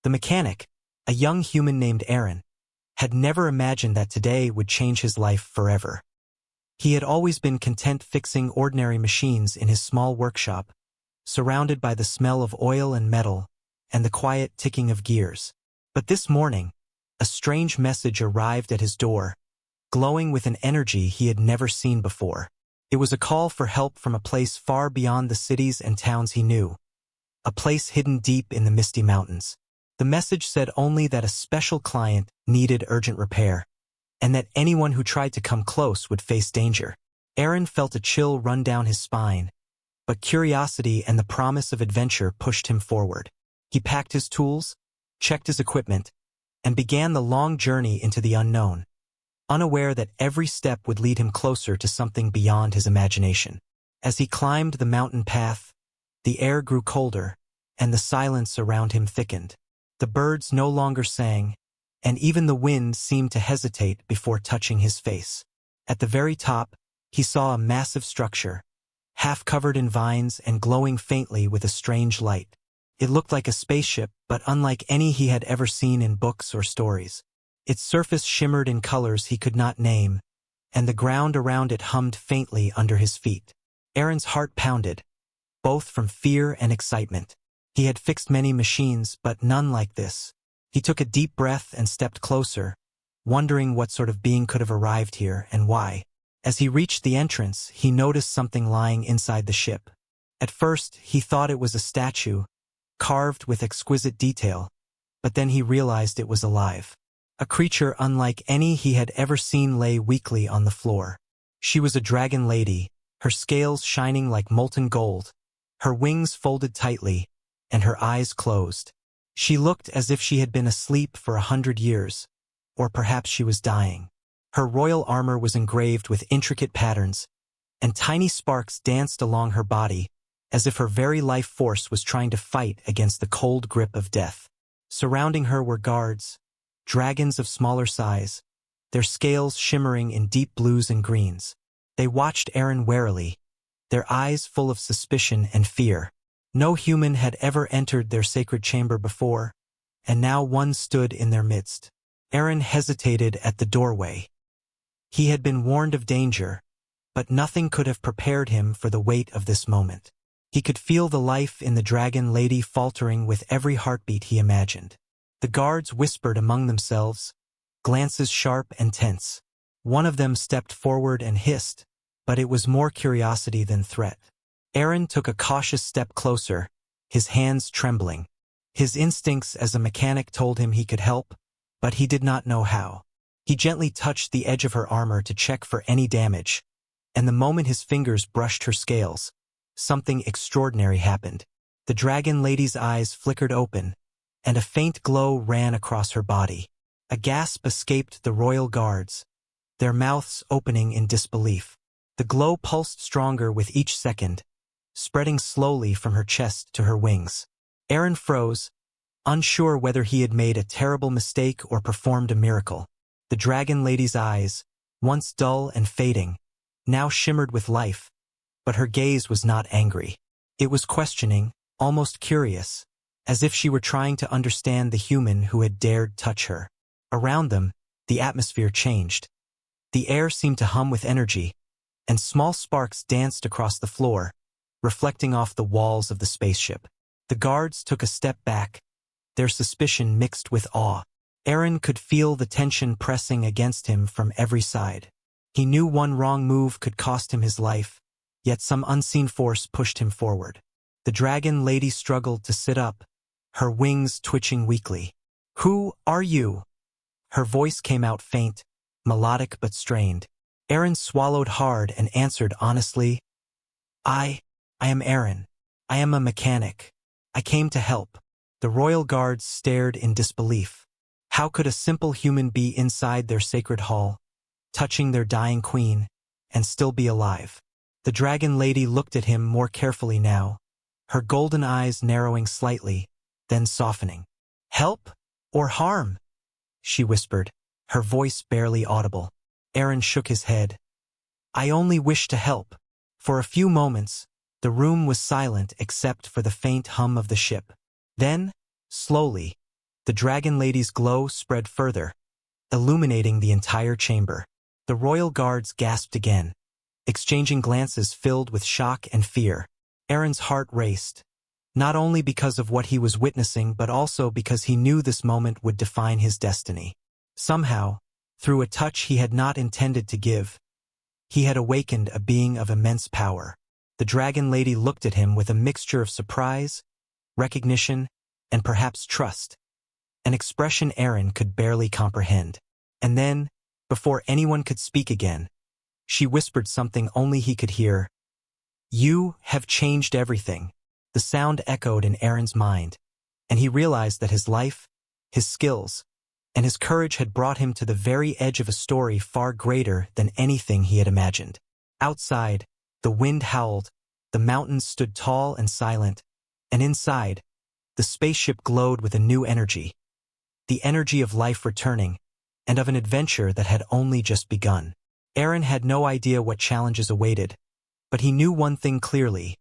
The mechanic, a young human named Aaron, had never imagined that today would change his life forever. He had always been content fixing ordinary machines in his small workshop, surrounded by the smell of oil and metal and the quiet ticking of gears. But this morning, a strange message arrived at his door, glowing with an energy he had never seen before. It was a call for help from a place far beyond the cities and towns he knew, a place hidden deep in the misty mountains. The message said only that a special client needed urgent repair, and that anyone who tried to come close would face danger. Aaron felt a chill run down his spine, but curiosity and the promise of adventure pushed him forward. He packed his tools, checked his equipment, and began the long journey into the unknown, unaware that every step would lead him closer to something beyond his imagination. As he climbed the mountain path, the air grew colder, and the silence around him thickened. The birds no longer sang, and even the wind seemed to hesitate before touching his face. At the very top, he saw a massive structure, half covered in vines and glowing faintly with a strange light. It looked like a spaceship, but unlike any he had ever seen in books or stories. Its surface shimmered in colors he could not name, and the ground around it hummed faintly under his feet. Aaron's heart pounded, both from fear and excitement. He had fixed many machines, but none like this. He took a deep breath and stepped closer, wondering what sort of being could have arrived here and why. As he reached the entrance, he noticed something lying inside the ship. At first, he thought it was a statue, carved with exquisite detail, but then he realized it was alive. A creature unlike any he had ever seen lay weakly on the floor. She was a dragon lady, her scales shining like molten gold, her wings folded tightly, and her eyes closed. She looked as if she had been asleep for 100 years, or perhaps she was dying. Her royal armor was engraved with intricate patterns, and tiny sparks danced along her body, as if her very life force was trying to fight against the cold grip of death. Surrounding her were guards, dragons of smaller size, their scales shimmering in deep blues and greens. They watched Aaron warily, their eyes full of suspicion and fear. No human had ever entered their sacred chamber before, and now one stood in their midst. Aaron hesitated at the doorway. He had been warned of danger, but nothing could have prepared him for the weight of this moment. He could feel the life in the dragon lady faltering with every heartbeat he imagined. The guards whispered among themselves, glances sharp and tense. One of them stepped forward and hissed, but it was more curiosity than threat. Aaron took a cautious step closer, his hands trembling. His instincts as a mechanic told him he could help, but he did not know how. He gently touched the edge of her armor to check for any damage, and the moment his fingers brushed her scales, something extraordinary happened. The dragon lady's eyes flickered open, and a faint glow ran across her body. A gasp escaped the royal guards, their mouths opening in disbelief. The glow pulsed stronger with each second, spreading slowly from her chest to her wings. Aaron froze, unsure whether he had made a terrible mistake or performed a miracle. The dragon lady's eyes, once dull and fading, now shimmered with life, but her gaze was not angry. It was questioning, almost curious, as if she were trying to understand the human who had dared touch her. Around them, the atmosphere changed. The air seemed to hum with energy, and small sparks danced across the floor, reflecting off the walls of the spaceship. The guards took a step back, their suspicion mixed with awe. Aaron could feel the tension pressing against him from every side. He knew one wrong move could cost him his life, yet some unseen force pushed him forward. The dragon lady struggled to sit up, her wings twitching weakly. "Who are you?" Her voice came out faint, melodic but strained. Aaron swallowed hard and answered honestly, I am Aaron. I am a mechanic. I came to help." The royal guards stared in disbelief. How could a simple human be inside their sacred hall, touching their dying queen, and still be alive? The dragon lady looked at him more carefully now, her golden eyes narrowing slightly, then softening. "Help or harm?" she whispered, her voice barely audible. Aaron shook his head. "I only wish to help." For a few moments, the room was silent except for the faint hum of the ship. Then, slowly, The Dragon Lady's glow spread further, illuminating the entire chamber. The royal guards gasped again, exchanging glances filled with shock and fear. Aaron's heart raced, not only because of what he was witnessing but also because he knew this moment would define his destiny. Somehow, through a touch he had not intended to give, he had awakened a being of immense power. The Dragon Lady looked at him with a mixture of surprise, recognition, and perhaps trust, an expression Aaron could barely comprehend. And then, before anyone could speak again, she whispered something only he could hear. "You have changed everything." The sound echoed in Aaron's mind, and he realized that his life, his skills, and his courage had brought him to the very edge of a story far greater than anything he had imagined. Outside, the wind howled, the mountains stood tall and silent, and inside, the spaceship glowed with a new energy. The energy of life returning, and of an adventure that had only just begun. Aaron had no idea what challenges awaited, but he knew one thing clearly.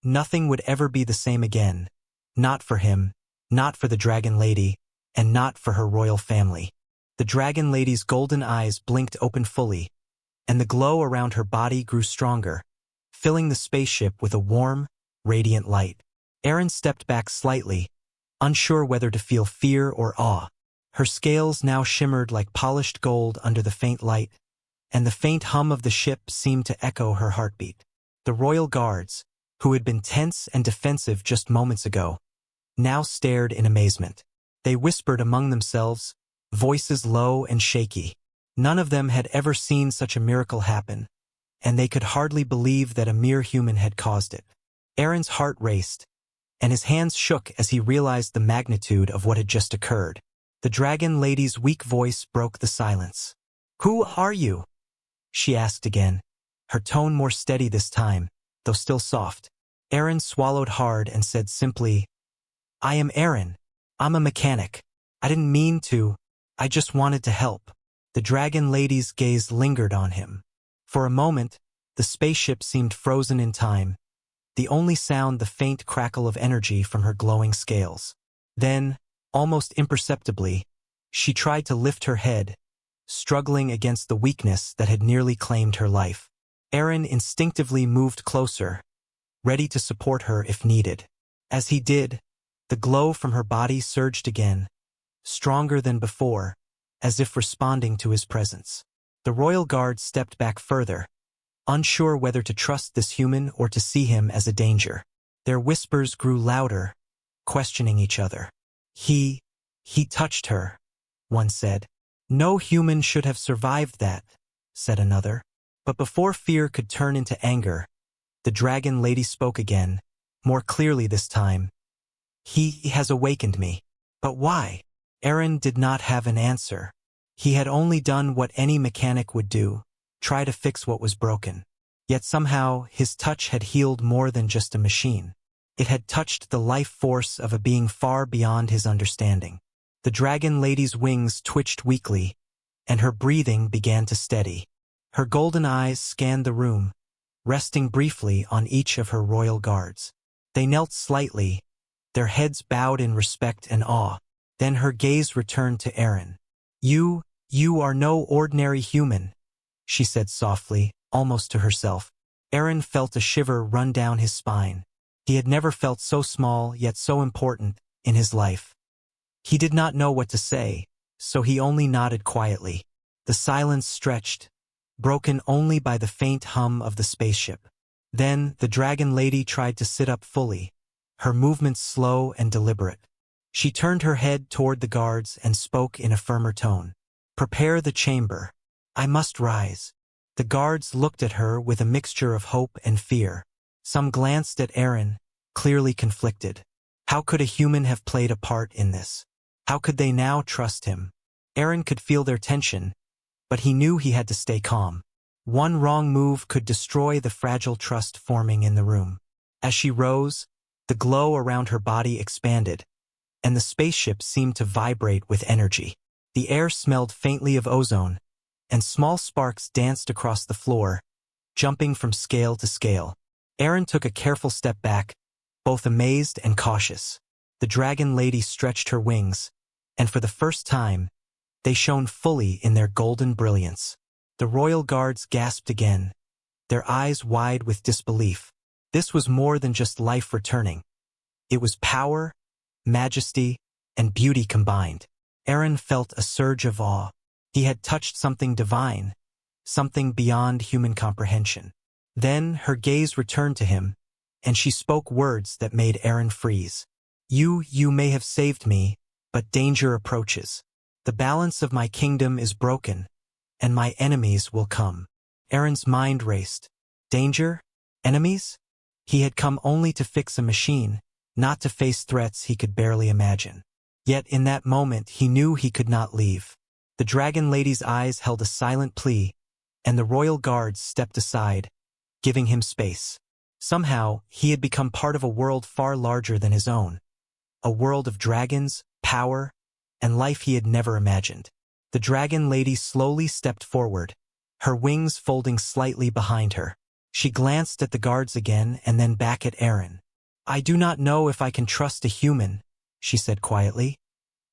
Nothing would ever be the same again. Not for him, not for the Dragon Lady, and not for her royal family. The Dragon Lady's golden eyes blinked open fully, and the glow around her body grew stronger, filling the spaceship with a warm, radiant light. Aaron stepped back slightly, unsure whether to feel fear or awe. Her scales now shimmered like polished gold under the faint light, and the faint hum of the ship seemed to echo her heartbeat. The royal guards, who had been tense and defensive just moments ago, now stared in amazement. They whispered among themselves, voices low and shaky. None of them had ever seen such a miracle happen, and they could hardly believe that a mere human had caused it. Aaron's heart raced, and his hands shook as he realized the magnitude of what had just occurred. The Dragon Lady's weak voice broke the silence. "Who are you?" she asked again, her tone more steady this time, though still soft. Aaron swallowed hard and said simply, "I am Aaron. I'm a mechanic. I didn't mean to. I just wanted to help." The Dragon Lady's gaze lingered on him. For a moment, the spaceship seemed frozen in time, the only sound the faint crackle of energy from her glowing scales. Then, almost imperceptibly, she tried to lift her head, struggling against the weakness that had nearly claimed her life. Aaron instinctively moved closer, ready to support her if needed. As he did, the glow from her body surged again, stronger than before, as if responding to his presence. The royal guard stepped back further, unsure whether to trust this human or to see him as a danger. Their whispers grew louder, questioning each other. He touched her," one said. "No human should have survived that," said another. But before fear could turn into anger, the Dragon Lady spoke again, more clearly this time. "He has awakened me." But why? Aaron did not have an answer. He had only done what any mechanic would do, try to fix what was broken. Yet somehow his touch had healed more than just a machine. It had touched the life force of a being far beyond his understanding. The Dragon Lady's wings twitched weakly, and her breathing began to steady. Her golden eyes scanned the room, resting briefly on each of her royal guards. They knelt slightly, their heads bowed in respect and awe. Then her gaze returned to Aaron. You are no ordinary human," she said softly, almost to herself. Aaron felt a shiver run down his spine. He had never felt so small yet so important in his life. He did not know what to say, so he only nodded quietly. The silence stretched, broken only by the faint hum of the spaceship. Then the Dragon Lady tried to sit up fully, her movements slow and deliberate. She turned her head toward the guards and spoke in a firmer tone. "Prepare the chamber. I must rise." The guards looked at her with a mixture of hope and fear. Some glanced at Aaron, clearly conflicted. How could a human have played a part in this? How could they now trust him? Aaron could feel their tension, but he knew he had to stay calm. One wrong move could destroy the fragile trust forming in the room. As she rose, the glow around her body expanded, and the spaceship seemed to vibrate with energy. The air smelled faintly of ozone, and small sparks danced across the floor, jumping from scale to scale. Aaron took a careful step back, both amazed and cautious. The Dragon Lady stretched her wings, and for the first time, they shone fully in their golden brilliance. The royal guards gasped again, their eyes wide with disbelief. This was more than just life returning. It was power, majesty, and beauty combined. Aaron felt a surge of awe. He had touched something divine, something beyond human comprehension. Then her gaze returned to him, and she spoke words that made Aaron freeze. You may have saved me, but danger approaches. The balance of my kingdom is broken, and my enemies will come. Aaron's mind raced. Danger? Enemies? He had come only to fix a machine, not to face threats he could barely imagine. Yet in that moment he knew he could not leave. The Dragon Lady's eyes held a silent plea, and the royal guards stepped aside, giving him space. Somehow, he had become part of a world far larger than his own. A world of dragons, power, and life he had never imagined. The Dragon Lady slowly stepped forward, her wings folding slightly behind her. She glanced at the guards again and then back at Aaron. I do not know if I can trust a human, she said quietly.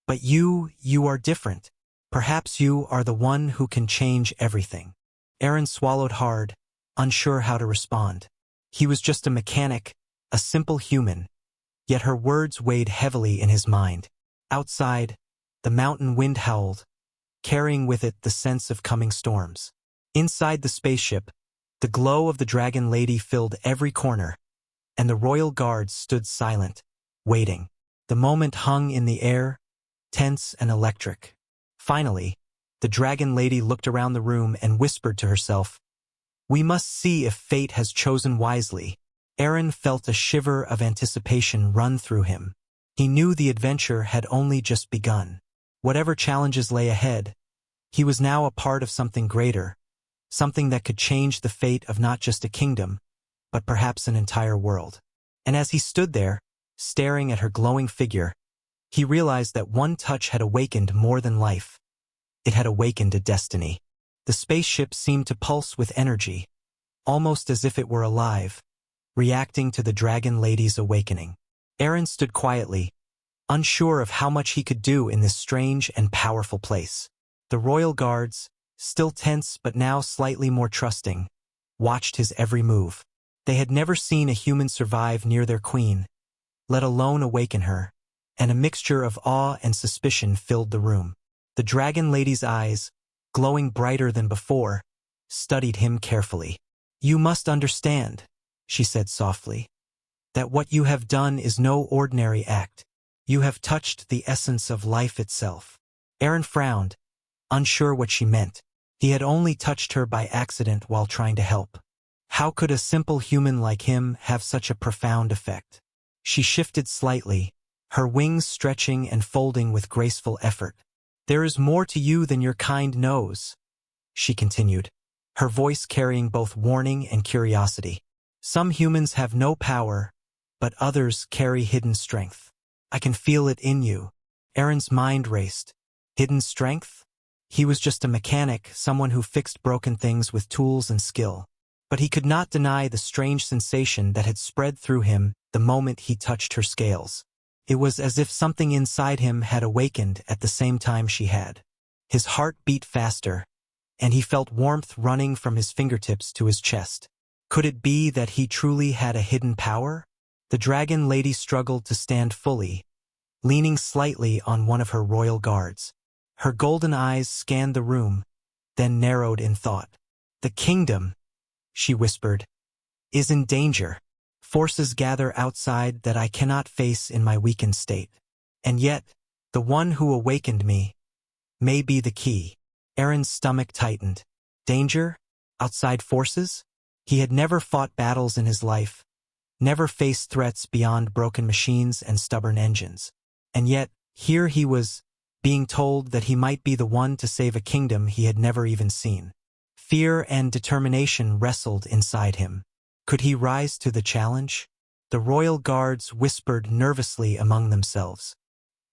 But you are different. Perhaps you are the one who can change everything. Aaron swallowed hard, unsure how to respond. He was just a mechanic, a simple human, yet her words weighed heavily in his mind. Outside, the mountain wind howled, carrying with it the sense of coming storms. Inside the spaceship, the glow of the Dragon Lady filled every corner, and the royal guards stood silent, waiting. The moment hung in the air, tense and electric. Finally, the Dragon Lady looked around the room and whispered to herself, "We must see if fate has chosen wisely." Aaron felt a shiver of anticipation run through him. He knew the adventure had only just begun. Whatever challenges lay ahead, he was now a part of something greater, something that could change the fate of not just a kingdom, but perhaps an entire world. And as he stood there, staring at her glowing figure, he realized that one touch had awakened more than life. It had awakened a destiny. The spaceship seemed to pulse with energy, almost as if it were alive, reacting to the Dragon Lady's awakening. Aaron stood quietly, unsure of how much he could do in this strange and powerful place. The royal guards, still tense but now slightly more trusting, watched his every move. They had never seen a human survive near their queen, let alone awaken her, and a mixture of awe and suspicion filled the room. The Dragon Lady's eyes, glowing brighter than before, studied him carefully. "You must understand," she said softly, "that what you have done is no ordinary act. You have touched the essence of life itself." Aaron frowned, unsure what she meant. He had only touched her by accident while trying to help. How could a simple human like him have such a profound effect? She shifted slightly, her wings stretching and folding with graceful effort. "There is more to you than your kind knows," she continued, her voice carrying both warning and curiosity. "Some humans have no power, but others carry hidden strength. I can feel it in you." Aaron's mind raced. Hidden strength? He was just a mechanic, someone who fixed broken things with tools and skill. But he could not deny the strange sensation that had spread through him the moment he touched her scales. It was as if something inside him had awakened at the same time she had. His heart beat faster, and he felt warmth running from his fingertips to his chest. Could it be that he truly had a hidden power? The Dragon Lady struggled to stand fully, leaning slightly on one of her royal guards. Her golden eyes scanned the room, then narrowed in thought. "The kingdom," she whispered, "is in danger. Forces gather outside that I cannot face in my weakened state. And yet, the one who awakened me may be the key." Aaron's stomach tightened. Danger? Outside forces? He had never fought battles in his life, never faced threats beyond broken machines and stubborn engines. And yet, here he was, being told that he might be the one to save a kingdom he had never even seen. Fear and determination wrestled inside him. Could he rise to the challenge? The royal guards whispered nervously among themselves.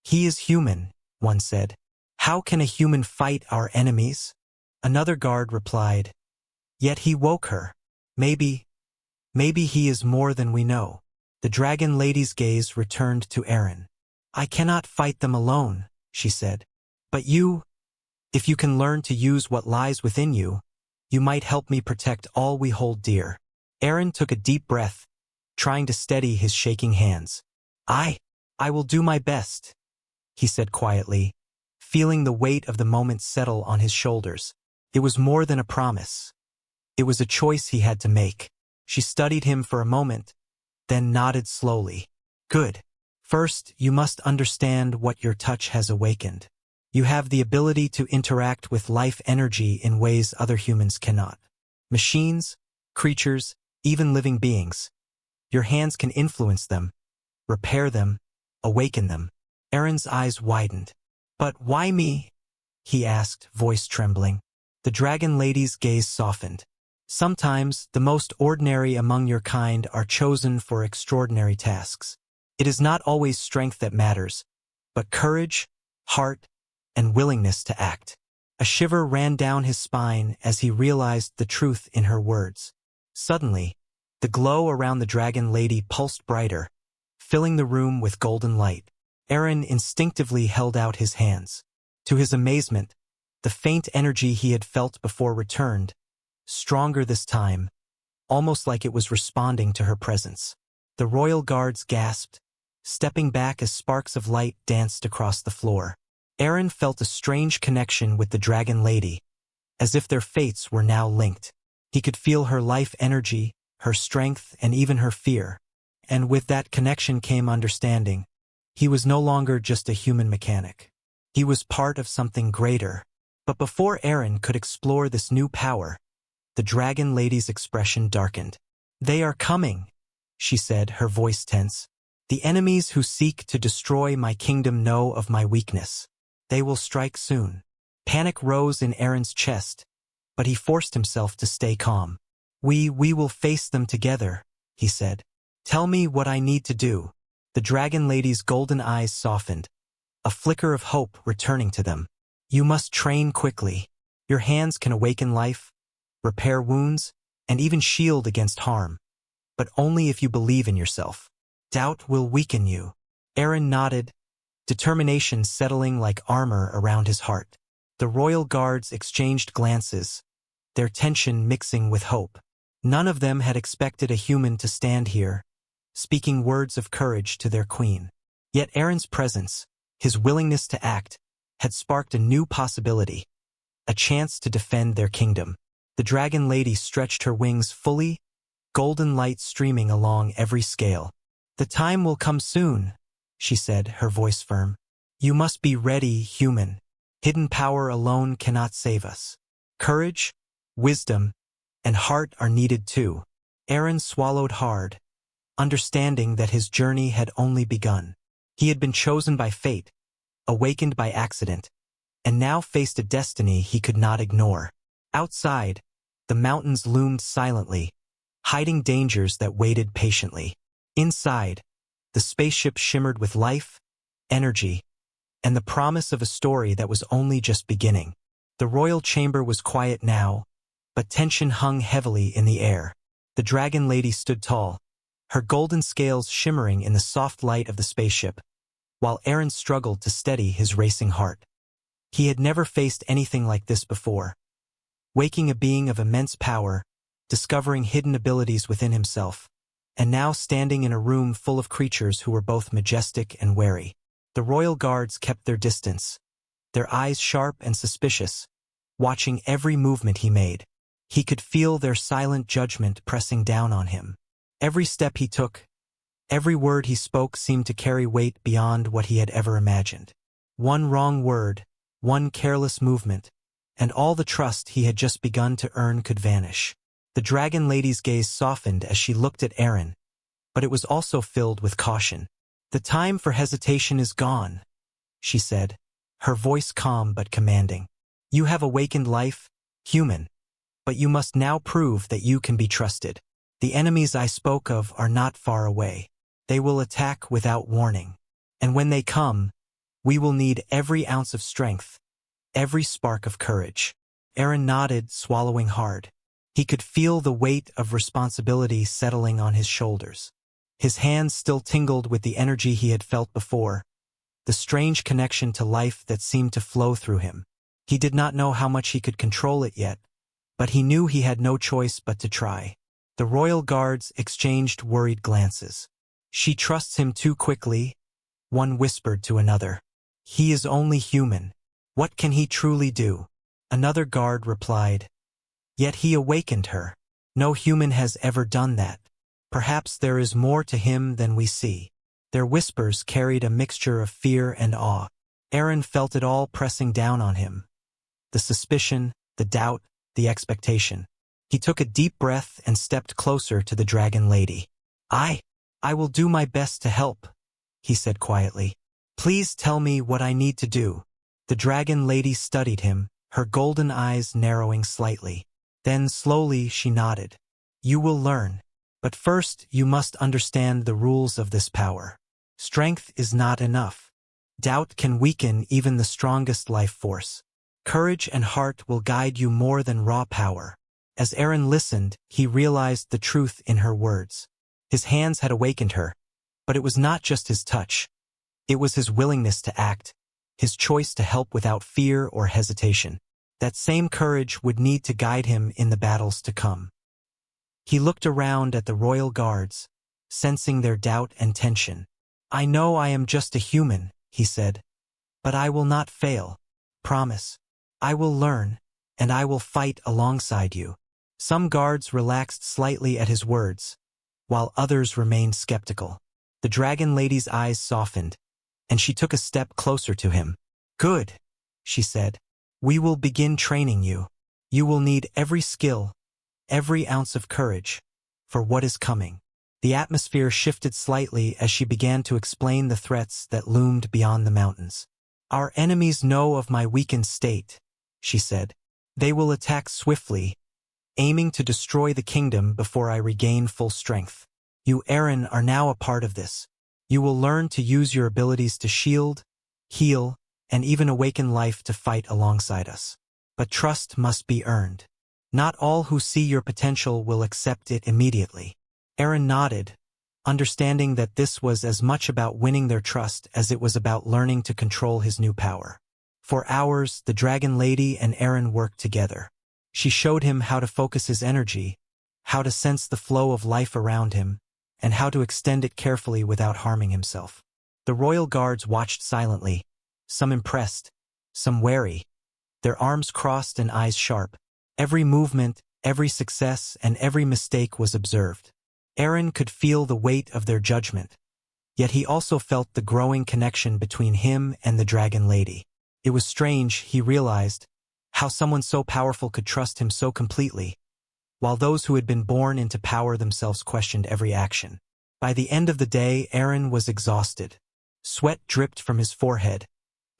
"He is human," one said. "How can a human fight our enemies?" Another guard replied, "Yet he woke her. Maybe he is more than we know." The Dragon Lady's gaze returned to Aaron. "I cannot fight them alone," she said. But if you can learn to use what lies within you, you might help me protect all we hold dear. Aaron took a deep breath, trying to steady his shaking hands. I will do my best, he said quietly, feeling the weight of the moment settle on his shoulders. It was more than a promise. It was a choice he had to make. She studied him for a moment, then nodded slowly. Good. First, you must understand what your touch has awakened. You have the ability to interact with life energy in ways other humans cannot. Machines, creatures, even living beings. Your hands can influence them, repair them, awaken them. Aaron's eyes widened. But why me? He asked, voice trembling. The dragon lady's gaze softened. Sometimes, the most ordinary among your kind are chosen for extraordinary tasks. It is not always strength that matters, but courage, heart, and willingness to act. A shiver ran down his spine as he realized the truth in her words. Suddenly, the glow around the dragon lady pulsed brighter, filling the room with golden light. Aaron instinctively held out his hands. To his amazement, the faint energy he had felt before returned, stronger this time, almost like it was responding to her presence. The royal guards gasped, stepping back as sparks of light danced across the floor. Aaron felt a strange connection with the dragon lady, as if their fates were now linked. He could feel her life energy, her strength, and even her fear. And with that connection came understanding. He was no longer just a human mechanic. He was part of something greater. But before Aaron could explore this new power, the dragon lady's expression darkened. They are coming, she said, her voice tense. The enemies who seek to destroy my kingdom know of my weakness. They will strike soon. Panic rose in Aaron's chest, but he forced himself to stay calm. We will face them together, he said. Tell me what I need to do. The dragon lady's golden eyes softened, a flicker of hope returning to them. You must train quickly. Your hands can awaken life, repair wounds, and even shield against harm. But only if you believe in yourself. Doubt will weaken you. Aaron nodded, determination settling like armor around his heart. The royal guards exchanged glances, their tension mixing with hope. None of them had expected a human to stand here, speaking words of courage to their queen. Yet Aaron's presence, his willingness to act, had sparked a new possibility, a chance to defend their kingdom. The dragon lady stretched her wings fully, golden light streaming along every scale. The time will come soon, she said, her voice firm. You must be ready, human. Hidden power alone cannot save us. Courage, wisdom, and heart are needed too. Aaron swallowed hard, understanding that his journey had only begun. He had been chosen by fate, awakened by accident, and now faced a destiny he could not ignore. Outside, the mountains loomed silently, hiding dangers that waited patiently. Inside, the spaceship shimmered with life, energy, and the promise of a story that was only just beginning. The royal chamber was quiet now, but tension hung heavily in the air. The dragon lady stood tall, her golden scales shimmering in the soft light of the spaceship, while Aaron struggled to steady his racing heart. He had never faced anything like this before. Waking a being of immense power, discovering hidden abilities within himself, and now standing in a room full of creatures who were both majestic and wary. The royal guards kept their distance, their eyes sharp and suspicious, watching every movement he made. He could feel their silent judgment pressing down on him. Every step he took, every word he spoke seemed to carry weight beyond what he had ever imagined. One wrong word, one careless movement, and all the trust he had just begun to earn could vanish. The dragon lady's gaze softened as she looked at Aaron, but it was also filled with caution. The time for hesitation is gone, she said, her voice calm but commanding. You have awakened life, human, but you must now prove that you can be trusted. The enemies I spoke of are not far away. They will attack without warning. And when they come, we will need every ounce of strength, every spark of courage. Aaron nodded, swallowing hard. He could feel the weight of responsibility settling on his shoulders. His hands still tingled with the energy he had felt before, the strange connection to life that seemed to flow through him. He did not know how much he could control it yet, but he knew he had no choice but to try. The royal guards exchanged worried glances. "She trusts him too quickly," one whispered to another. "He is only human. What can he truly do?" Another guard replied, "Yet he awakened her. No human has ever done that. Perhaps there is more to him than we see." Their whispers carried a mixture of fear and awe. Aaron felt it all pressing down on him. The suspicion, the doubt, the expectation. He took a deep breath and stepped closer to the dragon lady. I will do my best to help," he said quietly. "Please tell me what I need to do." The dragon lady studied him, her golden eyes narrowing slightly. Then slowly she nodded. "You will learn. But first you must understand the rules of this power. Strength is not enough. Doubt can weaken even the strongest life force. Courage and heart will guide you more than raw power." As Aaron listened, he realized the truth in her words. His hands had awakened her, but it was not just his touch. It was his willingness to act, his choice to help without fear or hesitation. That same courage would need to guide him in the battles to come. He looked around at the royal guards, sensing their doubt and tension. "I know I am just a human," he said, "but I will not fail. Promise. I will learn, and I will fight alongside you." Some guards relaxed slightly at his words, while others remained skeptical. The dragon lady's eyes softened, and she took a step closer to him. "Good," she said. "We will begin training you. You will need every skill, every ounce of courage, for what is coming." The atmosphere shifted slightly as she began to explain the threats that loomed beyond the mountains. "Our enemies know of my weakened state," she said. "They will attack swiftly, aiming to destroy the kingdom before I regain full strength. You, Aaron, are now a part of this. You will learn to use your abilities to shield, heal, and even awaken life to fight alongside us. But trust must be earned. Not all who see your potential will accept it immediately." Aaron nodded, understanding that this was as much about winning their trust as it was about learning to control his new power. For hours, the dragon lady and Aaron worked together. She showed him how to focus his energy, how to sense the flow of life around him, and how to extend it carefully without harming himself. The royal guards watched silently, some impressed, some wary, their arms crossed and eyes sharp. Every movement, every success, and every mistake was observed. Aaron could feel the weight of their judgment, yet he also felt the growing connection between him and the dragon lady. It was strange, he realized, how someone so powerful could trust him so completely, while those who had been born into power themselves questioned every action. By the end of the day, Aaron was exhausted. Sweat dripped from his forehead,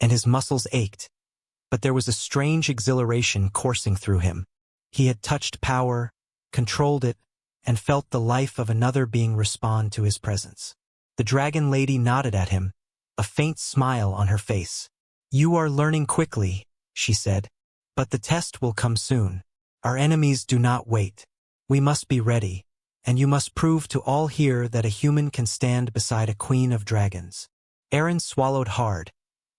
and his muscles ached. But there was a strange exhilaration coursing through him. He had touched power, controlled it, and felt the life of another being respond to his presence. The dragon lady nodded at him, a faint smile on her face. "You are learning quickly," she said, "but the test will come soon. Our enemies do not wait. We must be ready, and you must prove to all here that a human can stand beside a queen of dragons." Aaron swallowed hard,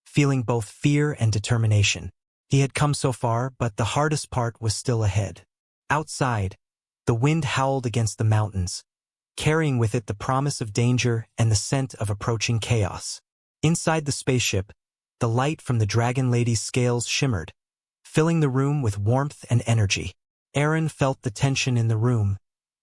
feeling both fear and determination. He had come so far, but the hardest part was still ahead. Outside, the wind howled against the mountains, carrying with it the promise of danger and the scent of approaching chaos. Inside the spaceship, the light from the dragon lady's scales shimmered, filling the room with warmth and energy. Aaron felt the tension in the room,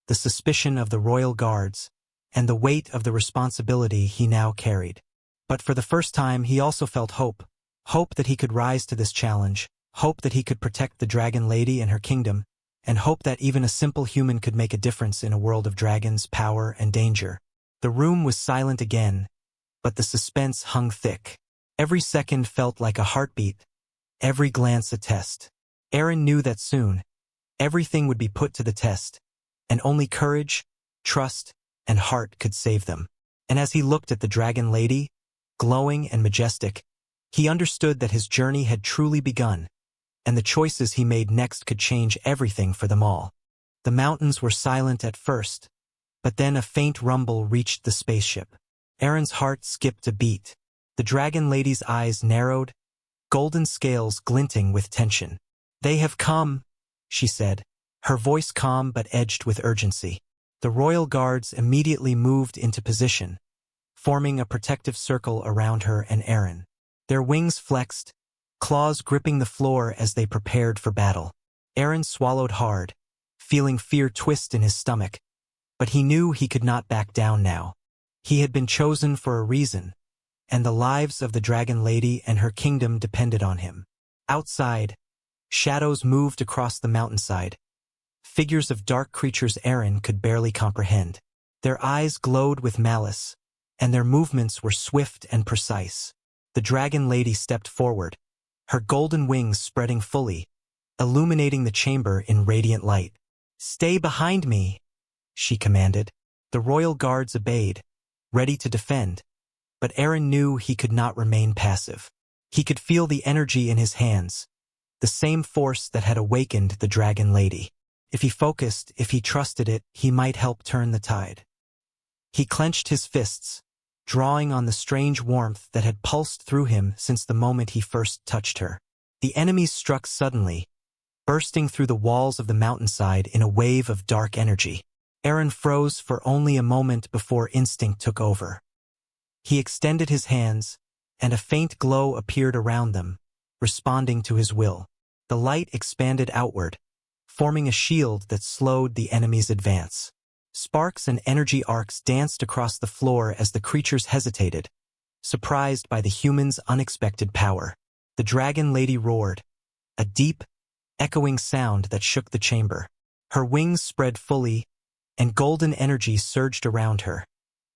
the suspicion of the royal guards, and the weight of the responsibility he now carried. But for the first time, he also felt hope. Hope that he could rise to this challenge, hope that he could protect the dragon lady and her kingdom, and hope that even a simple human could make a difference in a world of dragons, power, and danger. The room was silent again, but the suspense hung thick. Every second felt like a heartbeat, every glance a test. Aaron knew that soon, everything would be put to the test, and only courage, trust, and heart could save them. And as he looked at the dragon lady, glowing and majestic, he understood that his journey had truly begun, and the choices he made next could change everything for them all. The mountains were silent at first, but then a faint rumble reached the spaceship. Aaron's heart skipped a beat. The dragon lady's eyes narrowed, golden scales glinting with tension. "They have come," she said, her voice calm but edged with urgency. The royal guards immediately moved into position, forming a protective circle around her and Aaron. Their wings flexed, claws gripping the floor as they prepared for battle. Aaron swallowed hard, feeling fear twist in his stomach, but he knew he could not back down now. He had been chosen for a reason, and the lives of the dragon lady and her kingdom depended on him. Outside, shadows moved across the mountainside, figures of dark creatures Aaron could barely comprehend. Their eyes glowed with malice, and their movements were swift and precise. The dragon lady stepped forward, her golden wings spreading fully, illuminating the chamber in radiant light. "Stay behind me," she commanded. The royal guards obeyed, ready to defend, but Aaron knew he could not remain passive. He could feel the energy in his hands, the same force that had awakened the dragon lady. If he focused, if he trusted it, he might help turn the tide. He clenched his fists, drawing on the strange warmth that had pulsed through him since the moment he first touched her. The enemies struck suddenly, bursting through the walls of the mountainside in a wave of dark energy. Aaron froze for only a moment before instinct took over. He extended his hands, and a faint glow appeared around them, responding to his will. The light expanded outward, forming a shield that slowed the enemy's advance. Sparks and energy arcs danced across the floor as the creatures hesitated, surprised by the humans' unexpected power. The dragon lady roared, a deep, echoing sound that shook the chamber. Her wings spread fully, and golden energy surged around her,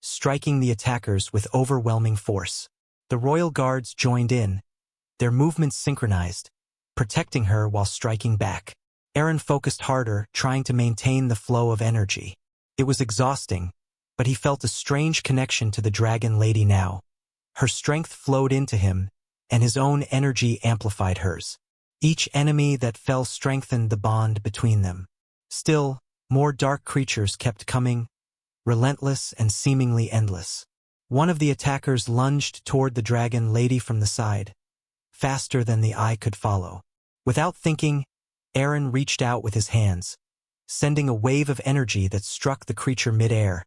striking the attackers with overwhelming force. The royal guards joined in, their movements synchronized, protecting her while striking back. Aaron focused harder, trying to maintain the flow of energy. It was exhausting, but he felt a strange connection to the dragon lady now. Her strength flowed into him, and his own energy amplified hers. Each enemy that fell strengthened the bond between them. Still, more dark creatures kept coming, relentless and seemingly endless. One of the attackers lunged toward the dragon lady from the side, faster than the eye could follow. Without thinking, Aaron reached out with his hands, sending a wave of energy that struck the creature mid-air,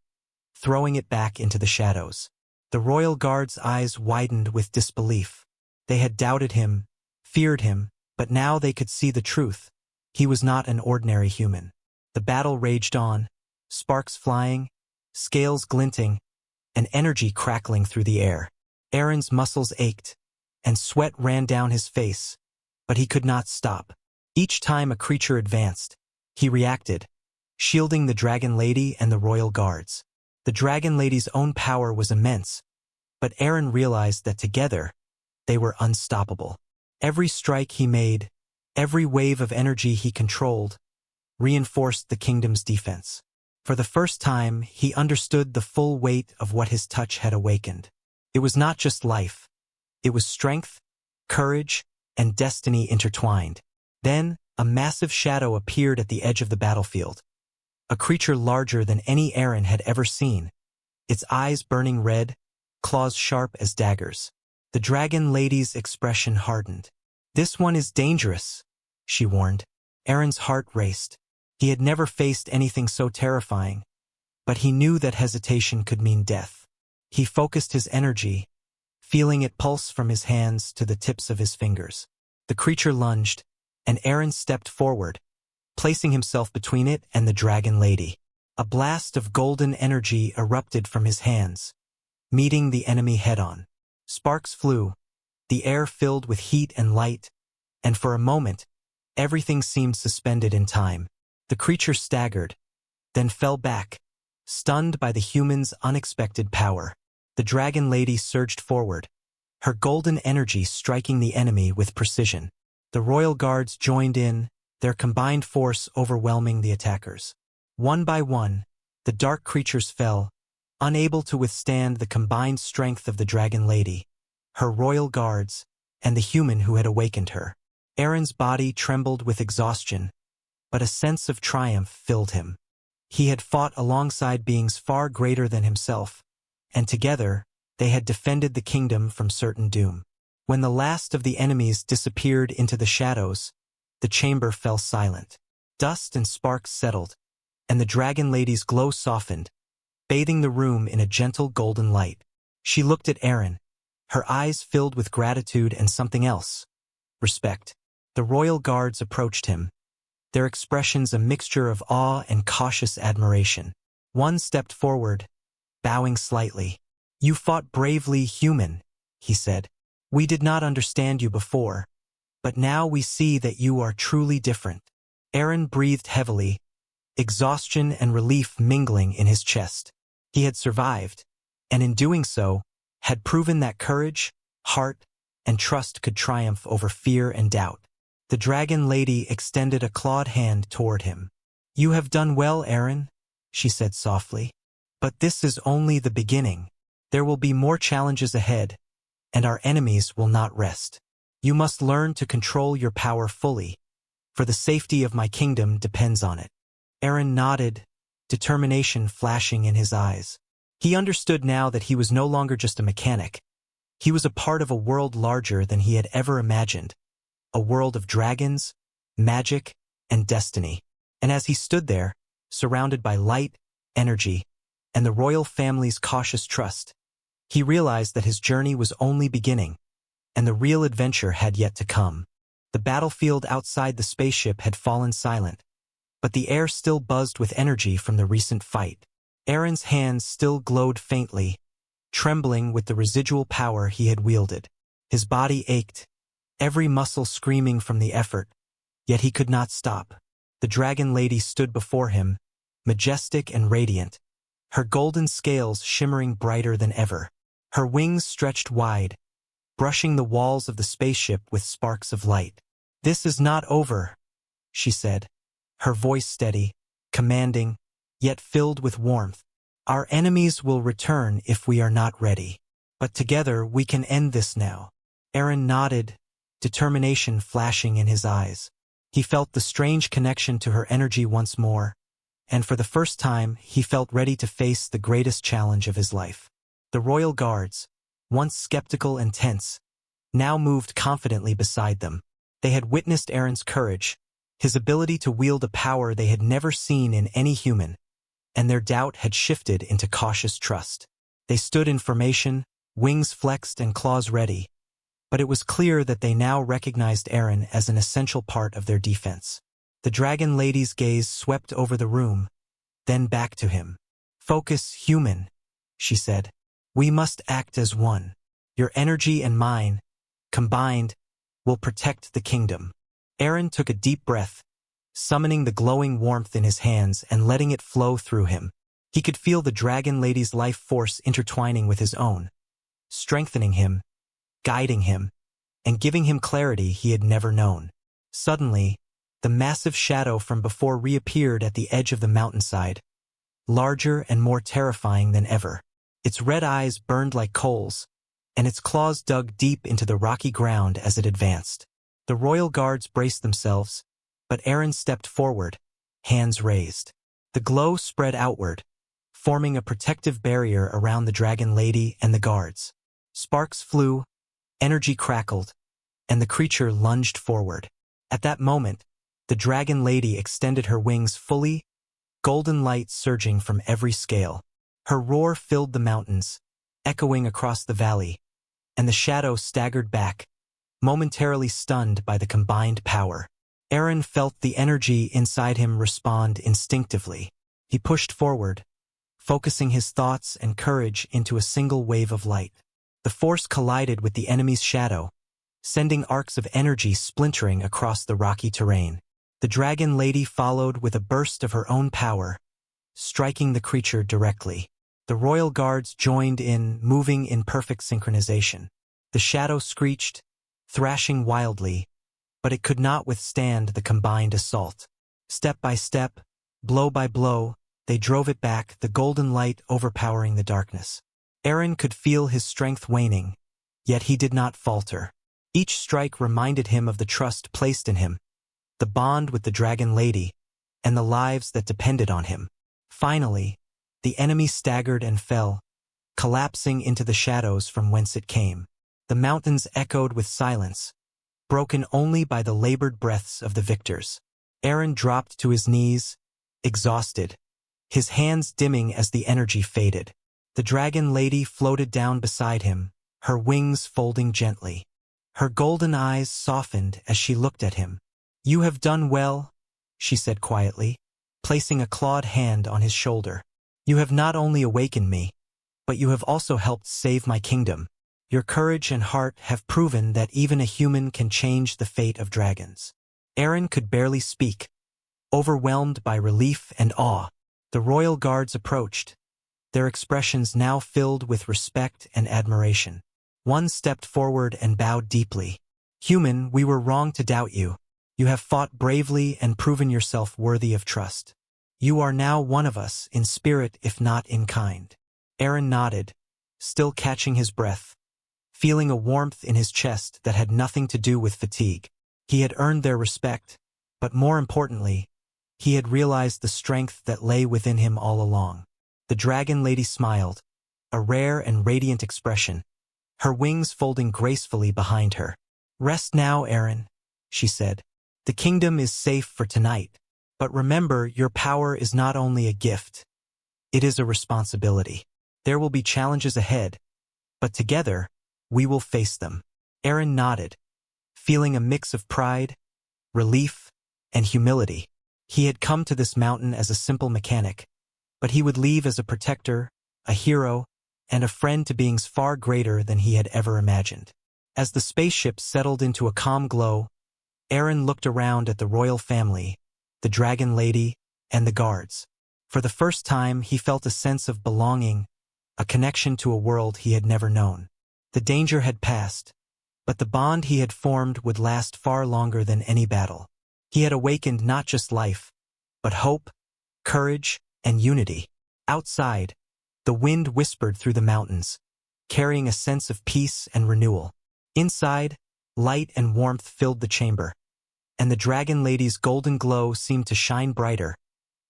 throwing it back into the shadows. The royal guard's eyes widened with disbelief. They had doubted him, feared him, but now they could see the truth. He was not an ordinary human. The battle raged on, sparks flying, scales glinting, and energy crackling through the air. Aaron's muscles ached, and sweat ran down his face, but he could not stop. Each time a creature advanced, he reacted, shielding the dragon lady and the royal guards. The dragon lady's own power was immense, but Aaron realized that together, they were unstoppable. Every strike he made, every wave of energy he controlled, reinforced the kingdom's defense. For the first time, he understood the full weight of what his touch had awakened. It was not just life. It was strength, courage, and destiny intertwined. Then, a massive shadow appeared at the edge of the battlefield. A creature larger than any Aaron had ever seen, its eyes burning red, claws sharp as daggers. The dragon lady's expression hardened. "This one is dangerous," she warned. Aaron's heart raced. He had never faced anything so terrifying, but he knew that hesitation could mean death. He focused his energy, feeling it pulse from his hands to the tips of his fingers. The creature lunged, and Aaron stepped forward, placing himself between it and the dragon lady. A blast of golden energy erupted from his hands, meeting the enemy head-on. Sparks flew, the air filled with heat and light, and for a moment, everything seemed suspended in time. The creature staggered, then fell back, stunned by the human's unexpected power. The dragon lady surged forward, her golden energy striking the enemy with precision. The royal guards joined in, their combined force overwhelming the attackers. One by one, the dark creatures fell, unable to withstand the combined strength of the dragon lady, her royal guards, and the human who had awakened her. Aaron's body trembled with exhaustion, but a sense of triumph filled him. He had fought alongside beings far greater than himself, and together, They had defended the kingdom from certain doom. When the last of the enemies disappeared into the shadows, the chamber fell silent. Dust and sparks settled, and the dragon lady's glow softened, bathing the room in a gentle golden light. She looked at Aaron, her eyes filled with gratitude and something else, respect. The royal guards approached him, their expressions a mixture of awe and cautious admiration. One stepped forward, bowing slightly. "You fought bravely, human," he said. "We did not understand you before, but now we see that you are truly different." Aaron breathed heavily, exhaustion and relief mingling in his chest. He had survived, and in doing so, had proven that courage, heart, and trust could triumph over fear and doubt. The dragon lady extended a clawed hand toward him. "You have done well, Aaron," she said softly. "But this is only the beginning. There will be more challenges ahead, and our enemies will not rest. You must learn to control your power fully, for the safety of my kingdom depends on it." Aaron nodded, determination flashing in his eyes. He understood now that he was no longer just a mechanic. He was a part of a world larger than he had ever imagined, a world of dragons, magic, and destiny. And as he stood there, surrounded by light, energy, and the royal family's cautious trust, he realized that his journey was only beginning, and the real adventure had yet to come. The battlefield outside the spaceship had fallen silent, but the air still buzzed with energy from the recent fight. Aaron's hands still glowed faintly, trembling with the residual power he had wielded. His body ached, every muscle screaming from the effort, yet he could not stop. The dragon lady stood before him, majestic and radiant, her golden scales shimmering brighter than ever. Her wings stretched wide, brushing the walls of the spaceship with sparks of light. "This is not over," she said, her voice steady, commanding, yet filled with warmth. "Our enemies will return if we are not ready. But together we can end this now." Aaron nodded, determination flashing in his eyes. He felt the strange connection to her energy once more, and for the first time he felt ready to face the greatest challenge of his life. The royal guards, once skeptical and tense, now moved confidently beside them. They had witnessed Aaron's courage, his ability to wield a power they had never seen in any human, and their doubt had shifted into cautious trust. They stood in formation, wings flexed and claws ready, but it was clear that they now recognized Aaron as an essential part of their defense. The dragon lady's gaze swept over the room, then back to him. "Focus, human," she said. "We must act as one. Your energy and mine, combined, will protect the kingdom." Aaron took a deep breath, summoning the glowing warmth in his hands and letting it flow through him. He could feel the dragon lady's life force intertwining with his own, strengthening him, guiding him, and giving him clarity he had never known. Suddenly, the massive shadow from before reappeared at the edge of the mountainside, larger and more terrifying than ever. Its red eyes burned like coals, and its claws dug deep into the rocky ground as it advanced. The royal guards braced themselves, but Aaron stepped forward, hands raised. The glow spread outward, forming a protective barrier around the dragon lady and the guards. Sparks flew, energy crackled, and the creature lunged forward. At that moment, the dragon lady extended her wings fully, golden light surging from every scale. Her roar filled the mountains, echoing across the valley, and the shadow staggered back, momentarily stunned by the combined power. Aaron felt the energy inside him respond instinctively. He pushed forward, focusing his thoughts and courage into a single wave of light. The force collided with the enemy's shadow, sending arcs of energy splintering across the rocky terrain. The dragon lady followed with a burst of her own power, striking the creature directly. The royal guards joined in, moving in perfect synchronization. The shadow screeched, thrashing wildly, but it could not withstand the combined assault. Step by step, blow by blow, they drove it back, the golden light overpowering the darkness. Aaron could feel his strength waning, yet he did not falter. Each strike reminded him of the trust placed in him, the bond with the dragon lady, and the lives that depended on him. Finally, the enemy staggered and fell, collapsing into the shadows from whence it came. The mountains echoed with silence, broken only by the labored breaths of the victors. Aaron dropped to his knees, exhausted, his hands dimming as the energy faded. The dragon lady floated down beside him, her wings folding gently. Her golden eyes softened as she looked at him. "You have done well," she said quietly, placing a clawed hand on his shoulder. "You have not only awakened me, but you have also helped save my kingdom. Your courage and heart have proven that even a human can change the fate of dragons." Aaron could barely speak, overwhelmed by relief and awe. The royal guards approached, their expressions now filled with respect and admiration. One stepped forward and bowed deeply. "Human, we were wrong to doubt you. You have fought bravely and proven yourself worthy of trust. You are now one of us, in spirit if not in kind." Aaron nodded, still catching his breath, feeling a warmth in his chest that had nothing to do with fatigue. He had earned their respect, but more importantly, he had realized the strength that lay within him all along. The dragon lady smiled, a rare and radiant expression, her wings folding gracefully behind her. "Rest now, Aaron," she said. "The kingdom is safe for tonight, but remember, your power is not only a gift, it is a responsibility. There will be challenges ahead, but together, we will face them." Aaron nodded, feeling a mix of pride, relief, and humility. He had come to this mountain as a simple mechanic, but he would leave as a protector, a hero, and a friend to beings far greater than he had ever imagined. As the spaceship settled into a calm glow, Aaron looked around at the royal family, the dragon lady, and the guards. For the first time, he felt a sense of belonging, a connection to a world he had never known. The danger had passed, but the bond he had formed would last far longer than any battle. He had awakened not just life, but hope, courage, and unity. Outside, the wind whispered through the mountains, carrying a sense of peace and renewal. Inside, light and warmth filled the chamber, and the dragon lady's golden glow seemed to shine brighter,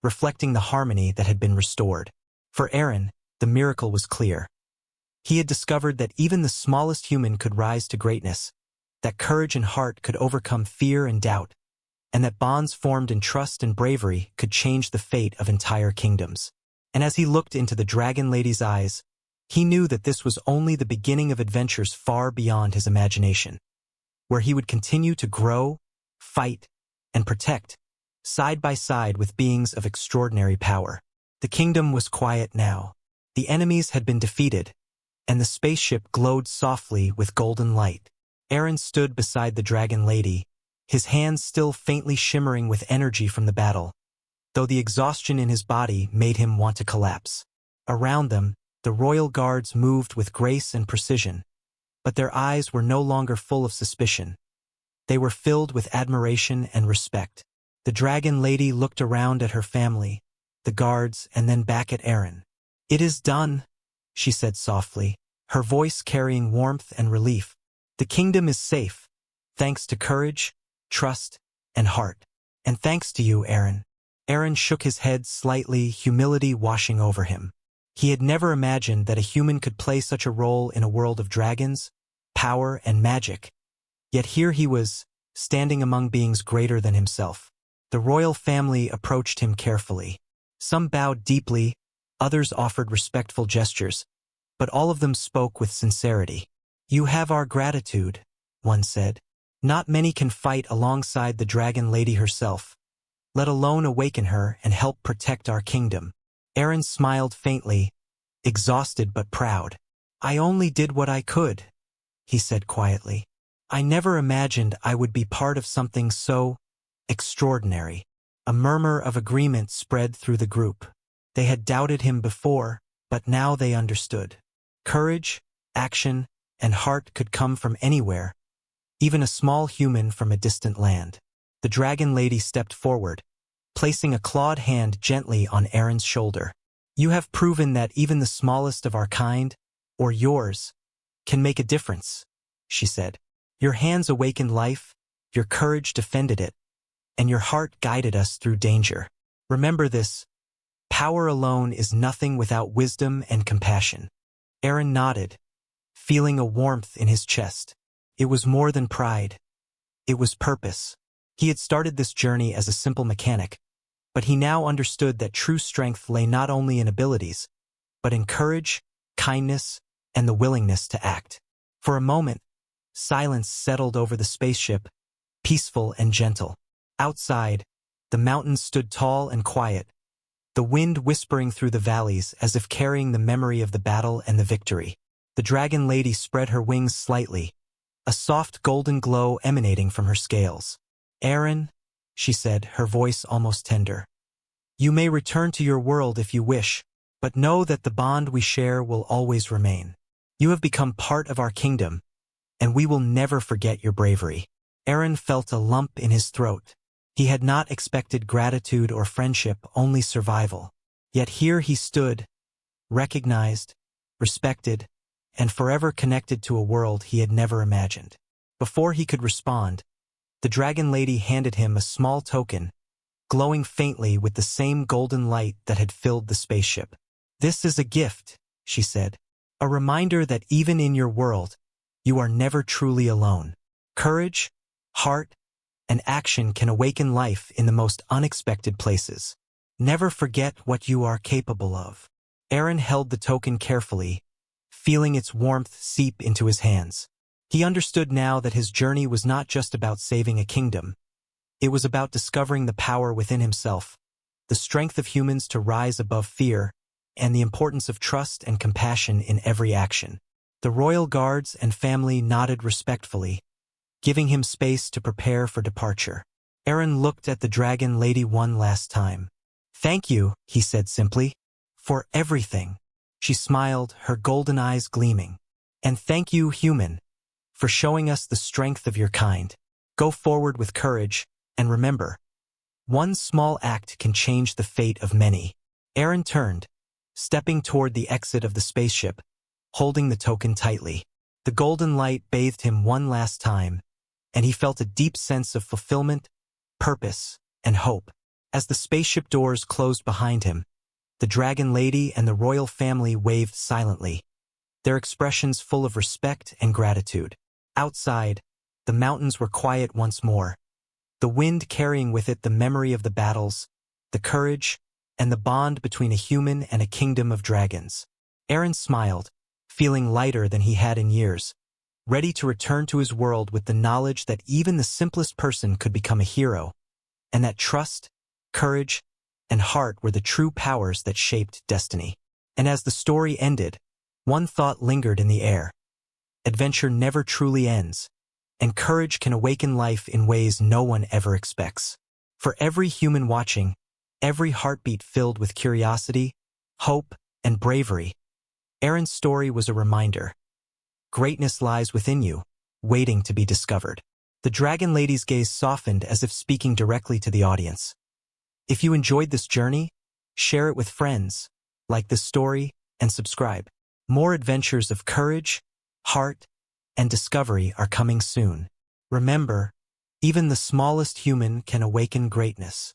reflecting the harmony that had been restored. For Aaron, the miracle was clear. He had discovered that even the smallest human could rise to greatness, that courage and heart could overcome fear and doubt, and that bonds formed in trust and bravery could change the fate of entire kingdoms. And as he looked into the dragon lady's eyes, he knew that this was only the beginning of adventures far beyond his imagination, where he would continue to grow, fight, and protect, side by side with beings of extraordinary power. The kingdom was quiet now. The enemies had been defeated, and the spaceship glowed softly with golden light. Aaron stood beside the dragon lady, his hands still faintly shimmering with energy from the battle, though the exhaustion in his body made him want to collapse. Around them, the royal guards moved with grace and precision, but their eyes were no longer full of suspicion. They were filled with admiration and respect. The dragon lady looked around at her family, the guards, and then back at Aaron. "It is done," she said softly, her voice carrying warmth and relief. "The kingdom is safe, thanks to courage, trust, and heart. And thanks to you, Aaron." Aaron shook his head slightly, humility washing over him. He had never imagined that a human could play such a role in a world of dragons, power, and magic. Yet here he was, standing among beings greater than himself. The royal family approached him carefully. Some bowed deeply, others offered respectful gestures, but all of them spoke with sincerity. "You have our gratitude," one said. "Not many can fight alongside the dragon lady herself, let alone awaken her and help protect our kingdom." Aaron smiled faintly, exhausted but proud. "I only did what I could," he said quietly. "I never imagined I would be part of something so extraordinary." A murmur of agreement spread through the group. They had doubted him before, but now they understood. Courage, action, and heart could come from anywhere, even a small human from a distant land. The dragon lady stepped forward, placing a clawed hand gently on Aaron's shoulder. "You have proven that even the smallest of our kind, or yours, can make a difference," she said. "Your hands awakened life, your courage defended it, and your heart guided us through danger. Remember this, power alone is nothing without wisdom and compassion. Aaron nodded, feeling a warmth in his chest. It was more than pride. It was purpose. He had started this journey as a simple mechanic, but he now understood that true strength lay not only in abilities, but in courage, kindness, and the willingness to act. For a moment, silence settled over the spaceship, peaceful and gentle. Outside, the mountains stood tall and quiet, the wind whispering through the valleys as if carrying the memory of the battle and the victory. The dragon lady spread her wings slightly, a soft golden glow emanating from her scales. "Aaron," she said, her voice almost tender, "you may return to your world if you wish, but know that the bond we share will always remain. You have become part of our kingdom, and we will never forget your bravery." Aaron felt a lump in his throat. He had not expected gratitude or friendship, only survival. Yet here he stood, recognized, respected, and forever connected to a world he had never imagined. Before he could respond, the dragon lady handed him a small token, glowing faintly with the same golden light that had filled the spaceship. "This is a gift," she said, "a reminder that even in your world, you are never truly alone. Courage, heart, and action can awaken life in the most unexpected places. Never forget what you are capable of." Aaron held the token carefully, feeling its warmth seep into his hands. He understood now that his journey was not just about saving a kingdom. It was about discovering the power within himself, the strength of humans to rise above fear, and the importance of trust and compassion in every action. The royal guards and family nodded respectfully, giving him space to prepare for departure. Aaron looked at the dragon lady one last time. "Thank you," he said simply, "for everything." She smiled, her golden eyes gleaming. "And thank you, human, for showing us the strength of your kind. Go forward with courage, and remember, one small act can change the fate of many." Aaron turned, stepping toward the exit of the spaceship, holding the token tightly. The golden light bathed him one last time, and he felt a deep sense of fulfillment, purpose, and hope. As the spaceship doors closed behind him, the dragon lady and the royal family waved silently, their expressions full of respect and gratitude. Outside, the mountains were quiet once more, the wind carrying with it the memory of the battles, the courage, and the bond between a human and a kingdom of dragons. Aaron smiled, feeling lighter than he had in years, ready to return to his world with the knowledge that even the simplest person could become a hero, and that trust, courage, and heart were the true powers that shaped destiny. And as the story ended, one thought lingered in the air. Adventure never truly ends, and courage can awaken life in ways no one ever expects. For every human watching, every heartbeat filled with curiosity, hope, and bravery, Aaron's story was a reminder. Greatness lies within you, waiting to be discovered. The dragon lady's gaze softened as if speaking directly to the audience. If you enjoyed this journey, share it with friends, like this story, and subscribe. More adventures of courage, heart, and discovery are coming soon. Remember, even the smallest human can awaken greatness.